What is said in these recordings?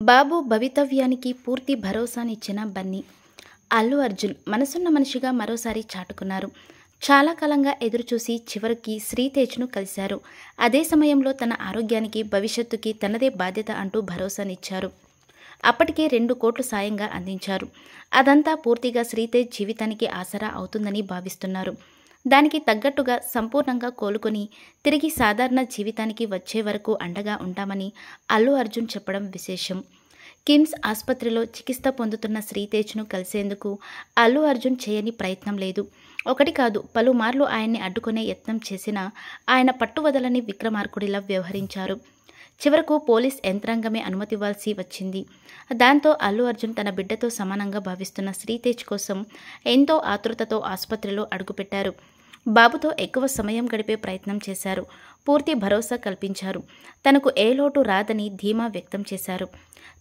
బాబు భవితవ్యానికి పూర్తి భరోసానిచ్చిన బన్నీ. అల్లు అర్జున్ మనసున్న మనిషిగా మరోసారి చాటుకున్నారు. చాలా కాలంగా ఎదురుచూసి చివరికి శ్రీతేజ్ను కలిశారు. అదే సమయంలో తన ఆరోగ్యానికి, భవిష్యత్తుకి తనదే బాధ్యత అంటూ భరోసానిచ్చారు. అప్పటికే 2 కోట్లు సాయంగా అందించారు. అదంతా పూర్తిగా శ్రీతేజ్ జీవితానికి ఆసరా అవుతుందని భావిస్తున్నారు. దానికి తగ్గట్టుగా సంపూర్ణంగా కోలుకొని తిరిగి సాధారణ జీవితానికి వచ్చే వరకు అండగా ఉంటామని అల్లు అర్జున్ చెప్పడం విశేషం. కిమ్స్ ఆసుపత్రిలో చికిత్స పొందుతున్న శ్రీతేజ్ను కలిసేందుకు అల్లు అర్జున్ చేయని ప్రయత్నం లేదు. ఒకటి కాదు, పలుమార్లు ఆయన్ని అడ్డుకునే యత్నం చేసినా ఆయన పట్టువదలని విక్రమార్కుడిలా వ్యవహరించారు. చివరకు పోలీస్ యంత్రాంగమే అనుమతివ్వాల్సి వచ్చింది. దాంతో అల్లు అర్జున్ తన బిడ్డతో సమానంగా భావిస్తున్న శ్రీతేజ్ కోసం ఎంతో ఆతృతతో ఆసుపత్రిలో అడుగుపెట్టారు. బాబుతో ఎక్కువ సమయం గడిపే ప్రయత్నం చేశారు. పూర్తి భరోసా కల్పించారు. తనకు ఏ లోటు రాదని ధీమా వ్యక్తం చేశారు.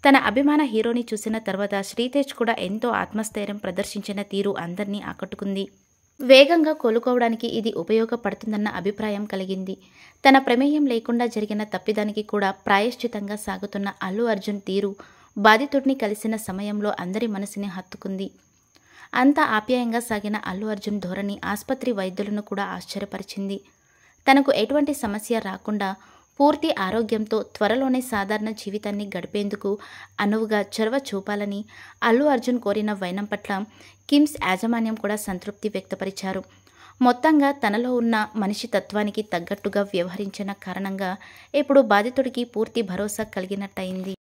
తన అభిమాన హీరోని చూసిన తర్వాత శ్రీతేజ్ కూడా ఎంతో ఆత్మస్థైర్యం ప్రదర్శించిన తీరు అందరినీ ఆకట్టుకుంది. వేగంగా కోలుకోవడానికి ఇది ఉపయోగపడుతుందన్న అభిప్రాయం కలిగింది. తన ప్రమేయం లేకుండా జరిగిన తప్పిదానికి కూడా ప్రాయశ్చితంగా సాగుతున్న అల్లు అర్జున్ తీరు బాధితుడిని కలిసిన సమయంలో అందరి మనసుని హత్తుకుంది. అంతా ఆప్యాయంగా సాగిన అల్లు అర్జున్ ధోరణి ఆసుపత్రి వైద్యులను కూడా ఆశ్చర్యపరిచింది. తనకు ఎటువంటి సమస్య రాకుండా పూర్తి ఆరోగ్యంతో త్వరలోనే సాధారణ జీవితాన్ని గడిపేందుకు అనువుగా చొరవ చూపాలని అల్లు అర్జున్ కోరిన వైనం పట్ల కిమ్స్ యాజమాన్యం కూడా సంతృప్తి వ్యక్తపరిచారు. మొత్తంగా తనలో ఉన్న మనిషి తత్వానికి తగ్గట్టుగా వ్యవహరించిన కారణంగా ఇప్పుడు బాధితుడికి పూర్తి భరోసా కలిగినట్టయింది.